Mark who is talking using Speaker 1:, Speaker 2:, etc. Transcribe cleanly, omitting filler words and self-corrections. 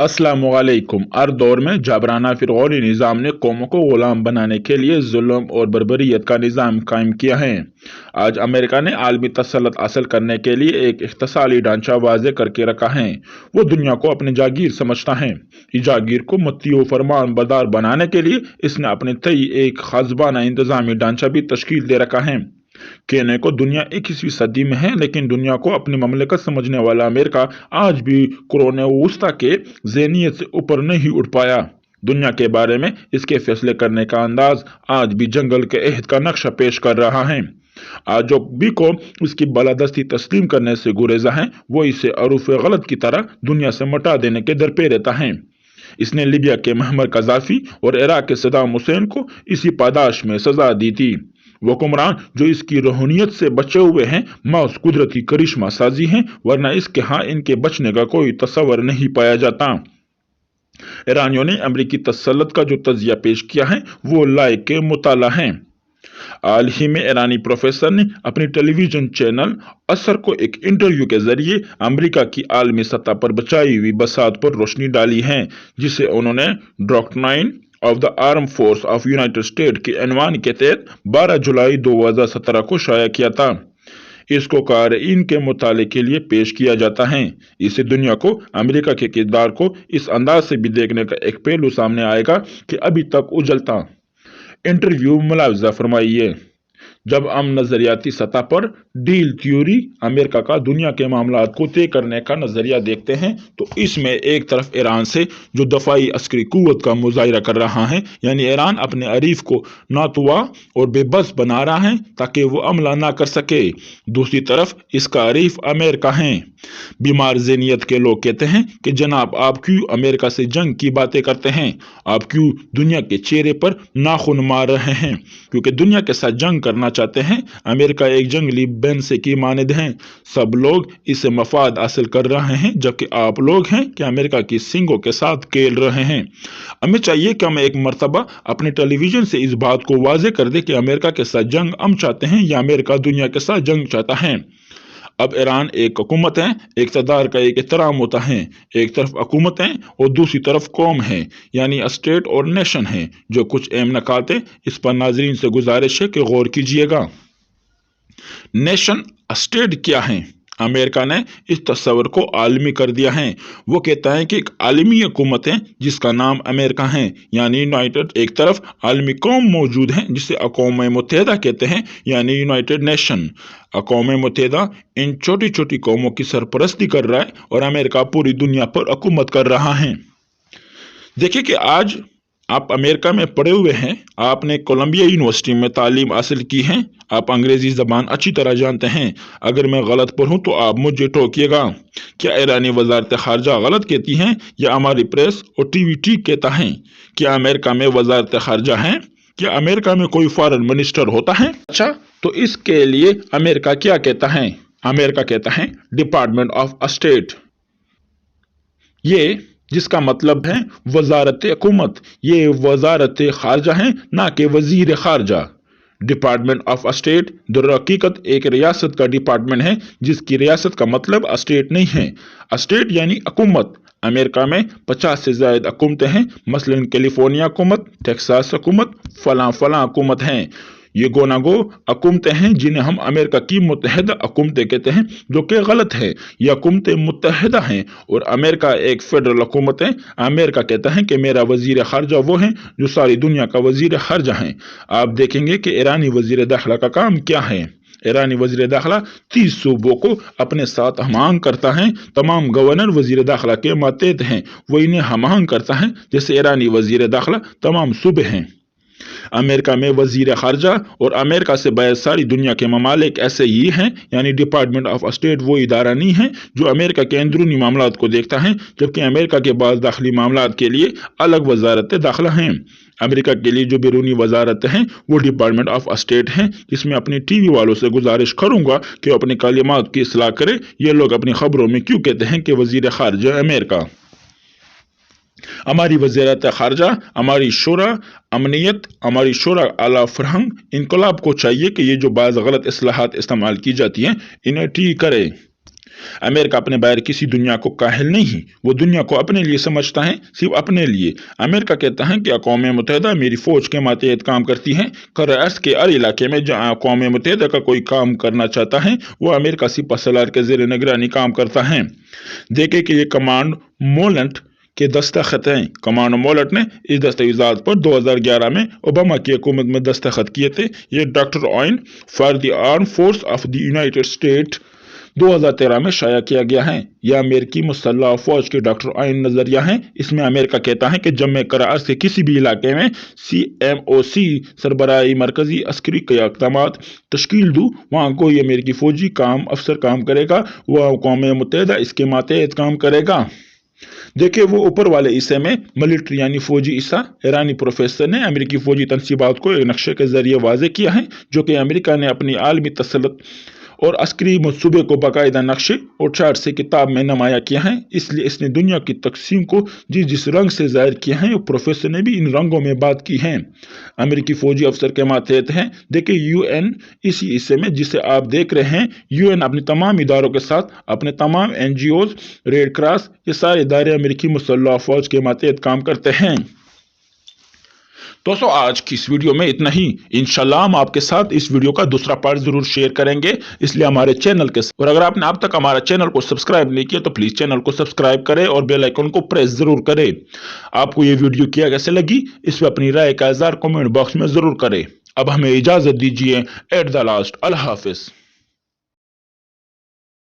Speaker 1: अस्सलाम वालेकुम। हर दौर में जाबराना फिरौनी निज़ाम ने कौमों को गुलाम बनाने के लिए जुल्म और बर्बरियत का निज़ाम कायम किया है। आज अमेरिका ने आलमी तसल्लुत हासिल करने के लिए एक इख्तिसाली ढांचा वाज़े करके रखा है। वो दुनिया को अपनी जागीर समझता है। इस जागीर को मत्ती फरमान बरदार बनाने के लिए इसने अपने तय एक खासबाना इंतजामी ढांचा भी तश्कील दे रखा है। कहने को दुनिया 21वीं सदी में है, लेकिन दुनिया को अपनी ममलिकत समझने वाला अमेरिका आज भी कुरोन वुस्ता के ज़हनियत से ऊपर नहीं उठ पाया। दुनिया के बारे में इसके फैसले करने का अंदाज आज भी जंगल के अहद का नक्शा पेश कर रहा है। आज जो भी को उसकी बालादस्ती तस्लीम करने से गुरेजा है, वो इसे अरूफ गलत की तरह दुनिया से मटा देने के दर पे रहता है। इसने लीबिया के मुअम्मर कज़ाफ़ी और इराक के सद्दाम हुसैन को इसी पादाश में सजा दी थी। वो हुक्मरान जो इसकी रूहानियत से बचे हुए हैं महज कुदरती करिश्मा साजी हैं, वरना इसके यहाँ इनके बचने का कोई तस्वर नहीं पाया जाता। ईरानियों ने अमरीकी तसल्लुत का जो तजिया पेश किया है वो लायक के मुताला है। हाल ही में ईरानी प्रोफेसर ने अपनी टेलीविजन चैनल असर को एक इंटरव्यू के जरिए अमेरिका की आलमी सतह पर बचाई हुई बसात पर रोशनी डाली है, जिसे उन्होंने doctrine of the arm force of United state के अनवान के तहत 12 जुलाई 2017 को शाया किया था। इसको क़ारीन के मुताले के लिए पेश किया जाता है। इससे दुनिया को अमेरिका के किरदार को इस अंदाज से भी देखने का एक पहलू सामने आएगा कि अभी तक उजलता। इंटरव्यू मुलावजा फरमाइए। जब हम नजरियाती सतह पर डील थ्योरी अमेरिका का दुनिया के मामलात को तय करने का नजरिया देखते हैं, तो इसमें एक तरफ ईरान से जो दफाई अस्करी कुव्वत का मुजाहिरा कर रहा है, यानी ईरान अपने अरीफ को नातवा और बेबस बना रहा है ताकि वो हमला ना कर सके। दूसरी तरफ इसका अरीफ अमेरिका है। बीमार ज़हनियत के लोग कहते हैं कि जनाब आप क्यों अमेरिका से जंग की बातें करते हैं, आप क्यों दुनिया के चेहरे पर नाखून मार रहे हैं, क्योंकि दुनिया के साथ जंग करना चाहते हैं। अमेरिका एक जंगली बेंसे की मानद है। सब लोग इससे मफाद हासिल कर रहे हैं, जबकि आप लोग हैं कि अमेरिका की सींगों के साथ खेल रहे हैं। हमें चाहिए कि हम एक मरतबा अपने टेलीविजन से इस बात को वाजे कर दे कि अमेरिका के साथ जंग हम चाहते हैं या अमेरिका दुनिया के साथ जंग चाहता है। अब ईरान एक हुकूमत है, इक़्तिदार का एक एहतराम होता है। एक तरफ हुकूमत है और दूसरी तरफ कौम है, यानी स्टेट और नेशन है। जो कुछ अहम नकात है इस पर नाजरीन से गुजारिश है कि गौर कीजिएगा। नेशन स्टेट क्या है? अमेरिका ने इस तस्वर को आलमी कर दिया है। वो कहता है कि एक आलमी हुकूमत है जिसका नाम अमेरिका है, यानी यूनाइटेड। एक तरफ आलमी कौम मौजूद है जिसे अक़वाम मुत्तहिदा कहते हैं, यानी यूनाइटेड नेशन। अक़वाम मुत्तहिदा इन छोटी छोटी कौमों की सरपरस्ती कर रहा है और अमेरिका पूरी दुनिया पर हुकूमत कर रहा है। देखिए कि आज आप अमेरिका में पढ़े हुए हैं, आपने कोलंबिया यूनिवर्सिटी में तालीम हासिल की है, आप अंग्रेजी ज़बान अच्छी तरह जानते हैं। अगर मैं गलत पढ़ूं तो आप मुझे टोकिएगा। क्या ईरानी वजारत खारजा गलत कहती हैं या हमारी प्रेस और टीवी ठीक कहता है? क्या अमेरिका में वजारत खारजा है? क्या अमेरिका में कोई फॉरेन मिनिस्टर होता है? अच्छा, तो इसके लिए अमेरिका क्या कहता है? अमेरिका कहता है डिपार्टमेंट ऑफ स्टेट, ये जिसका मतलब है वजारत हुकूमत। ये वजारत खारजा है, ना कि वजीर खारजा। डिपार्टमेंट ऑफ स्टेट दर हकीकत एक रियासत का डिपार्टमेंट है, जिसकी रियासत का मतलब स्टेट नहीं है। स्टेट यानी हुकूमत। अमेरिका में 50 से ज़ायद हुकूमतें हैं, मसलन कैलिफोर्निया हुकूमत, टेक्सास हुकूमत, फलां फलां हुकूमत हैं। ये गोनागो हुकूमतें हैं जिन्हें हम अमेरिका की मुत्तहिदा हुकूमतें कहते हैं, जो कि गलत है। ये हुकूमतें मुत्तहिदा हैं और अमेरिका एक फेडरल हुकूमत है। अमेरिका कहता है कि मेरा वजीर खारजा वो है जो सारी दुनिया का वजीर खारजा है। आप देखेंगे कि ईरानी वजीर दाखिला का काम क्या है। ईरानी वजीर दाखिला 30 सूबों को अपने साथ हमांग करता है। तमाम गवर्नर वजीर दाखिला के मातहत हैं, वो इन्हें हमांग करता है जैसे ईरानी वजीर दाखिला तमाम सूबे हैं। अमेरिका में वजीर खारजा और अमेरिका से बाहर सारी दुनिया के ममालिक ऐसे ही हैं, यानी डिपार्टमेंट ऑफ स्टेट वो इदारा नहीं है जो अमेरिका के अंदरूनी मामलात को देखता है, जबकि अमेरिका के बाद दाखिली मामलात के लिए अलग वजारत दाखिला हैं। अमेरिका के लिए जो बैरूनी वजारत हैं वो डिपार्टमेंट ऑफ स्टेट हैं, जिसमें अपने टीवी वालों से गुजारिश करूंगा कि वो अपनी कलिमात की इस्लाह करें। ये लोग अपनी खबरों में क्यों कहते हैं कि वजीर खारजा अमेरिका? हमारी वज़ारत खारजा, हमारी शूरा अमनियत, हमारी शूरा आला फरहंग इनकलाब को चाहिए कि ये जो बाज़ गलत इस्लाहात इस्तेमाल की जाती हैं इन्हें ठीक करे। अमेरिका अपने बाहर किसी दुनिया को काहिल नहीं, वो दुनिया को अपने लिए समझता है, सिर्फ अपने लिए। अमेरिका कहता है कि अक़वाम मुत्तहिदा मेरी फौज के मातहत काम करती है। कर्रे अर्ज़ के हर इलाके में जहाँ अक़वाम मुत्तहिदा का कोई काम करना चाहता है वो अमेरिका सिपह सलार के ज़ेर निगरानी काम करता है। देखें कि ये कमांड मोलेंट के दस्तखत हैं। कमांडो मोलेट ने इस दस्तावेज़ात पर 2011 में ओबामा की हुकूमत में दस्तखत किए थे। ये doctor Eoin for the arm force of the United state 2013 में शाया किया गया है। यह अमेरिकी मुसल्लह फौज के डॉक्टर आइन नजरिया है। इसमें अमेरिका कहता है कि जब मैं करार से किसी भी इलाके में CMOC सरबराही मरकजी अस्करी इक़दामात तश्कील दूँ, वहाँ कोई अमेरिकी फौजी अफसर काम करेगा, वह अक़वाम मुत्तहिदा इसके मातहत काम करेगा। देखिए वो ऊपर वाले हिस्से में मिलिट्री यानी फौजी हिस्सा ईरानी प्रोफेसर ने अमेरिकी फौजी तनसीबात को एक नक्शे के जरिए वाजे किया है, जो कि अमेरिका ने अपनी आलमी तसल्लुत और अस्करी मंसूबे को बाकायदा नक्शे और चार्ट से किताब में नुमाया किया है। इसलिए इसने दुनिया की तकसीम को जिस रंग से जाहिर किया है, प्रोफेसर ने भी इन रंगों में बात की है। अमेरिकी फौजी अफसर के मातहत हैं। देखिए UN इसी हिस्से में जिसे आप देख रहे हैं, UN अपने तमाम इदारों के साथ अपने तमाम NGOs, रेड क्रॉस, ये सारे इदारे अमेरिकी मुसल्लह फौज के मातहत काम करते हैं। दोस्तों आज की इस वीडियो में इतना ही। इंशाल्लाह हम आपके साथ इस वीडियो का दूसरा पार्ट जरूर शेयर करेंगे, इसलिए हमारे चैनल के साथ, और अगर आपने अब तक हमारा चैनल को सब्सक्राइब नहीं किया तो प्लीज चैनल को सब्सक्राइब करें और बेल आइकन को प्रेस जरूर करें। आपको ये वीडियो क्या कैसे लगी इस पर अपनी राय का इज़हार कमेंट बॉक्स में जरूर करें। अब हमें इजाजत दीजिए। At the last, Allah Hafiz.